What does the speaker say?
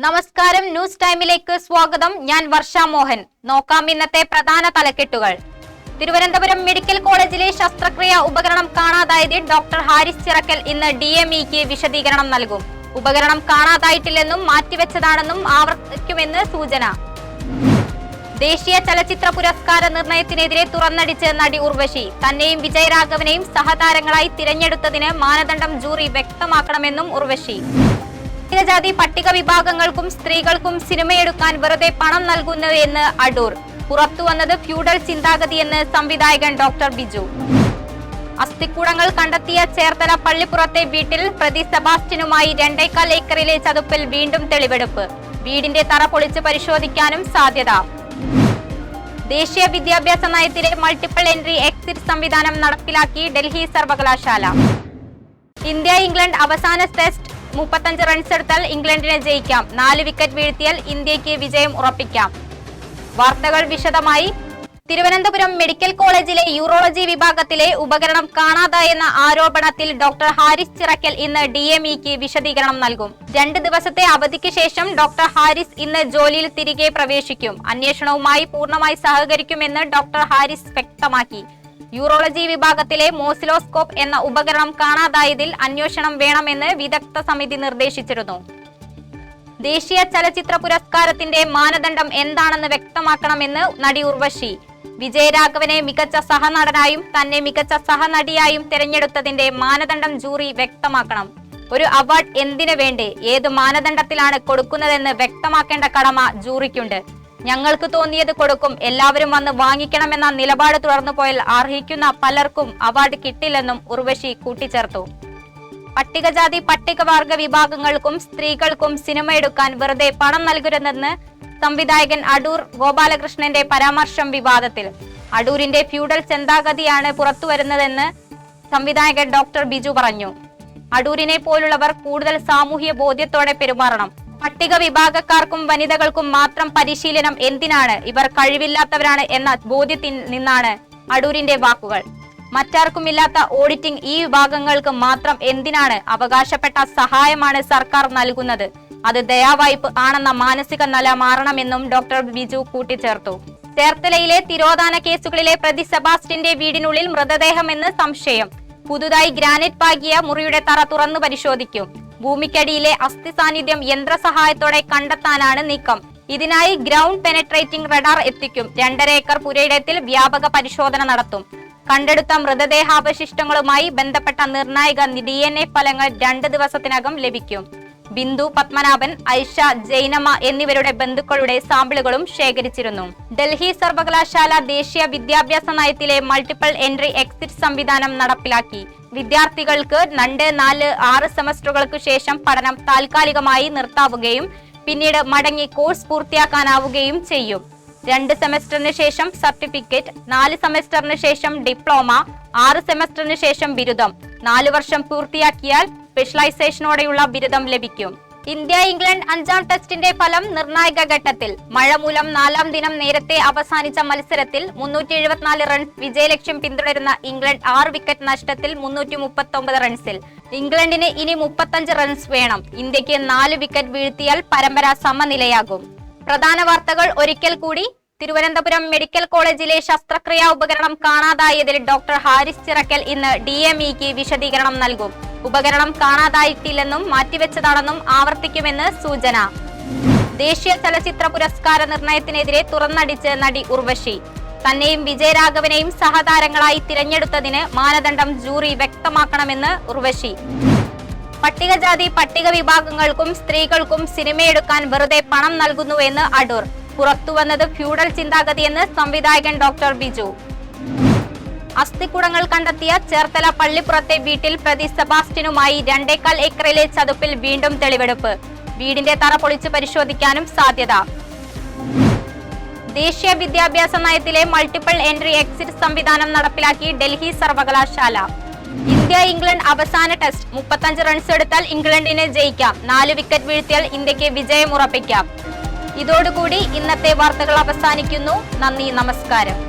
നമസ്കാരം, ന്യൂസ് ടൈമിലേക്ക് സ്വാഗതം. ഞാൻ വർഷ മോഹൻ. നോക്കാം ഇന്നത്തെ പ്രധാന തലക്കെട്ടുകൾ. തിരുവനന്തപുരം മെഡിക്കൽ കോളേജിലെ ശസ്ത്രക്രിയ ഉപകരണം കാണാതായതിൽ ഡോക്ടർ ഹാരിസ് ചിറക്കൽ ഇന്ന് DMEക്ക് വിശദീകരണം നൽകും. ഉപകരണം കാണാതായിട്ടില്ലെന്നും മാറ്റിവെച്ചതാണെന്നും ആവർത്തിക്കുമെന്ന് സൂചന. ദേശീയ ചലച്ചിത്ര പുരസ്കാര നിർണയത്തിനെതിരെ തുറന്നടിച്ച് നടി ഉർവശി. തന്നെയും വിജയരാഘവനെയും സഹതാരങ്ങളായി തിരഞ്ഞെടുത്തതിന് മാനദണ്ഡം ജൂറി വ്യക്തമാക്കണമെന്നും ഉർവശി. പട്ടികജാതി പട്ടിക വിഭാഗങ്ങൾക്കും സ്ത്രീകൾക്കും സിനിമയെടുക്കാൻ വെറുതെ പണം നൽകുന്നു എന്ന് അടൂർ. പുറത്തുവന്നത് ഫ്യൂഡൽ ചിന്താഗതിയെന്ന് സംവിധായകൻ ഡോക്ടർ ബിജു. അസ്ഥിക്കൂടങ്ങൾ കണ്ടെത്തിയ ചേർത്തല പള്ളിപ്പുറത്തെ വീട്ടിൽ പ്രതി സെബാസ്റ്റ്യനുമായി 2.25 ഏക്കറിലെ ചതുപ്പിൽ വീണ്ടും തെളിവെടുപ്പ്. വീടിന്റെ തറ പൊളിച്ച് പരിശോധിക്കാനും സാധ്യത. ദേശീയ വിദ്യാഭ്യാസ നയത്തിലെ മൾട്ടിപ്പിൾ എൻട്രി എക്സിറ്റ് സംവിധാനം നടപ്പിലാക്കി ഡൽഹി സർവകലാശാല. ഇന്ത്യ-ഇംഗ്ലണ്ട് അവസാന ടെസ്റ്റ് 35 റൺസ് എടുത്താൽ ഇംഗ്ലണ്ടിനെ ജയിക്കാം. 4 വിക്കറ്റ് വീഴ്ത്തിയാൽ ഇന്ത്യക്ക് വിജയം ഉറപ്പിക്കാം. വാർത്തകൾ വിശദമായി. തിരുവനന്തപുരം മെഡിക്കൽ കോളേജിലെ യൂറോളജി വിഭാഗത്തിലെ ഉപകരണം കാണാതായെന്ന ആരോപണത്തിൽ ഡോക്ടർ ഹാരിസ് ചിറക്കൽ ഇന്ന് DMEക്ക് വിശദീകരണം നൽകും. 2 ദിവസത്തെ അവധിക്ക് ശേഷം ഡോക്ടർ ഹാരിസ് ഇന്ന് ജോലിയിൽ തിരികെ പ്രവേശിക്കും. അന്വേഷണവുമായി പൂർണ്ണമായി സഹകരിക്കുമെന്ന് ഡോക്ടർ ഹാരിസ് വ്യക്തമാക്കി. യൂറോളജി വിഭാഗത്തിലെ മോസിലോസ്കോപ്പ് എന്ന ഉപകരണം കാണാതായതിൽ അന്വേഷണം വേണമെന്ന് വിദഗ്ധ സമിതി നിർദ്ദേശിച്ചിരുന്നു. ദേശീയ ചലച്ചിത്ര പുരസ്കാരത്തിന്റെ മാനദണ്ഡം എന്താണെന്ന് വ്യക്തമാക്കണമെന്ന് നടി ഉർവശി. വിജയരാഘവനെ മികച്ച സഹനടനായും തന്നെ മികച്ച സഹനടിയായും തിരഞ്ഞെടുത്തതിന്റെ മാനദണ്ഡം ജൂറി വ്യക്തമാക്കണം. ഒരു അവാർഡ് എന്തിനു വേണ്ടേ, ഏത് മാനദണ്ഡത്തിലാണ് കൊടുക്കുന്നതെന്ന് വ്യക്തമാക്കേണ്ട കടമ ജൂറിക്കുണ്ട്. ഞങ്ങൾക്ക് തോന്നിയത് കൊടുക്കും, എല്ലാവരും വന്ന് വാങ്ങിക്കണമെന്ന നിലപാട് തുടർന്നു പോയാൽ അർഹിക്കുന്ന പലർക്കും അവാർഡ് കിട്ടില്ലെന്നും ഉർവശി കൂട്ടിച്ചേർത്തു. പട്ടികജാതി പട്ടികവർഗ വിഭാഗങ്ങൾക്കും സ്ത്രീകൾക്കും സിനിമയെടുക്കാൻ വെറുതെ പണം നൽകരുതെന്ന് സംവിധായകൻ അടൂർ ഗോപാലകൃഷ്ണന്റെ പരാമർശം വിവാദത്തിൽ. അടൂരിന്റെ ഫ്യൂഡൽ ചിന്താഗതിയാണ് പുറത്തുവരുന്നതെന്ന് സംവിധായകൻ ഡോക്ടർ ബിജു പറഞ്ഞു. അടൂരിനെ പോലുള്ളവർ കൂടുതൽ സാമൂഹ്യ ബോധ്യത്തോടെ പെരുമാറണം. പട്ടിക വിഭാഗക്കാർക്കും വനിതകൾക്കും മാത്രം പരിശീലനം എന്തിനാണ്, ഇവർ കഴിവില്ലാത്തവരാണ് എന്ന ബോധ്യത്തിൽ നിന്നാണ് അടൂരിന്റെ വാക്കുകൾ. മറ്റാർക്കുമില്ലാത്ത ഓഡിറ്റിംഗ് ഈ വിഭാഗങ്ങൾക്ക് മാത്രം എന്തിനാണ്? അവകാശപ്പെട്ട സഹായമാണ് സർക്കാർ നൽകുന്നത്. അത് ദയാവായ്പ് ആണെന്ന മാനസിക നില മാറണമെന്നും ഡോക്ടർ ബിജു കൂട്ടിച്ചേർത്തു. ചേർത്തലയിലെ തിരോധാന കേസുകളിലെ പ്രതി സെബാസ്റ്റ്യന്റെ വീടിനുള്ളിൽ മൃതദേഹമെന്ന് സംശയം. പുതുതായി ഗ്രാനൈറ്റ് പാകിയ മുറിയുടെ തറ തുറന്നു പരിശോധിക്കും. ഭൂമിക്കടിയിലെ അസ്ഥി സാന്നിധ്യം യന്ത്രസഹായത്തോടെ കണ്ടെത്താനാണ് നീക്കം. ഇതിനായി ഗ്രൗണ്ട് പെനട്രേറ്റിംഗ് റഡാർ എത്തിക്കും. 2.5 ഏക്കർ പുരയിടത്തിൽ വ്യാപക പരിശോധന നടത്തും. കണ്ടെടുത്ത മൃതദേഹാവശിഷ്ടങ്ങളുമായി ബന്ധപ്പെട്ട നിർണായക DNA ഫലങ്ങൾ 2 ദിവസത്തിനകം ലഭിക്കും. ബിന്ദു, പത്മനാഭൻ, ഐഷ, ജൈനമ്മ എന്നിവരുടെ ബന്ധുക്കളുടെ സാമ്പിളുകളും ശേഖരിച്ചിരുന്നു. ഡൽഹി സർവകലാശാല ദേശീയ വിദ്യാഭ്യാസ നയത്തിലെ മൾട്ടിപ്പിൾ എൻട്രി എക്സിറ്റ് സംവിധാനം നടപ്പിലാക്കി. വിദ്യാർത്ഥികൾക്ക് 2, 4, 6 സെമസ്റ്ററുകൾക്ക് ശേഷം പഠനം താൽക്കാലികമായി നിർത്താവുകയും പിന്നീട് മടങ്ങി കോഴ്സ് പൂർത്തിയാക്കാനാവുകയും ചെയ്യും. 2 സെമസ്റ്ററിന് ശേഷം സർട്ടിഫിക്കറ്റ്, 4 സെമസ്റ്ററിന് ശേഷം ഡിപ്ലോമ, 6 സെമസ്റ്ററിന് ശേഷം ബിരുദം, 4 വർഷം പൂർത്തിയാക്കിയാൽ സ്പെഷ്യലൈസേഷനോടെയുള്ള ബിരുദം ലഭിക്കും. ഇന്ത്യ-ഇംഗ്ലണ്ട് 5ാം ടെസ്റ്റിന്റെ ഫലം നിർണായക ഘട്ടത്തിൽ. മഴ മൂലം 4ാം ദിനം നേരത്തെ അവസാനിച്ച മത്സരത്തിൽ 374 റൺസ് വിജയലക്ഷ്യം പിന്തുടരുന്ന ഇംഗ്ലണ്ട് 6 വിക്കറ്റ് നഷ്ടത്തിൽ 339 റൺസിൽ. ഇംഗ്ലണ്ടിന് ഇനി 35 റൺസ് വേണം. ഇന്ത്യക്ക് 4 വിക്കറ്റ് വീഴ്ത്തിയാൽ പരമ്പര സമനിലയാകും. പ്രധാന വാർത്തകൾ ഒരിക്കൽ കൂടി. തിരുവനന്തപുരം മെഡിക്കൽ കോളേജിലെ ശസ്ത്രക്രിയാ ഉപകരണം കാണാതായതിൽ ഡോക്ടർ ഹാരിസ് ചിറക്കൽ ഇന്ന് DMEക്ക് വിശദീകരണം നൽകും. ഉപകരണം കാണാതായിട്ടില്ലെന്നും മാറ്റിവെച്ചതാണെന്നും ആവർത്തിക്കുമെന്ന് സൂചന. ദേശീയ ചലച്ചിത്ര പുരസ്കാര നിർണയത്തിനെതിരെ തുറന്നടിച്ച് നടി ഉർവശി. തന്നെയും വിജയരാഘവനെയും സഹതാരങ്ങളായി തിരഞ്ഞെടുത്തതിന് മാനദണ്ഡം ജൂറി വ്യക്തമാക്കണമെന്ന് ഉർവശി. പട്ടികജാതി പട്ടിക വിഭാഗങ്ങൾക്കും സ്ത്രീകൾക്കും സിനിമയെടുക്കാൻ വെറുതെ പണം നൽകുന്നുവെന്ന് അടൂർ. പുറത്തുവന്നത് ഫ്യൂഡൽ ചിന്താഗതിയെന്ന് സംവിധായകൻ ഡോക്ടർ ബിജു. അസ്ഥിക്കുടങ്ങൾ കണ്ടെത്തിയ ചേർത്തല പള്ളിപ്പുറത്തെ വീട്ടിൽ പ്രതി സെബാസ്റ്റ്യനുമായി 2.25 ഏക്കറിലെ ചതുപ്പിൽ വീണ്ടും തെളിവെടുപ്പ്. വീടിന്റെ തറ പൊളിച്ച് പരിശോധിക്കാനും സാധ്യത. ദേശീയ വിദ്യാഭ്യാസ നയത്തിലെ മൾട്ടിപ്പിൾ എൻട്രി എക്സിറ്റ് സംവിധാനം നടപ്പിലാക്കി ഡൽഹി സർവകലാശാല. ഇന്ത്യ-ഇംഗ്ലണ്ട് അവസാന ടെസ്റ്റ് 35 റൺസ് എടുത്താൽ ഇംഗ്ലണ്ടിനെ ജയിക്കാം. 4 വിക്കറ്റ് വീഴ്ത്തിയാൽ ഇന്ത്യക്ക് വിജയം ഉറപ്പിക്കാം. ഇതോടുകൂടി ഇന്നത്തെ വാർത്തകൾ അവസാനിക്കുന്നു. നന്ദി, നമസ്കാരം.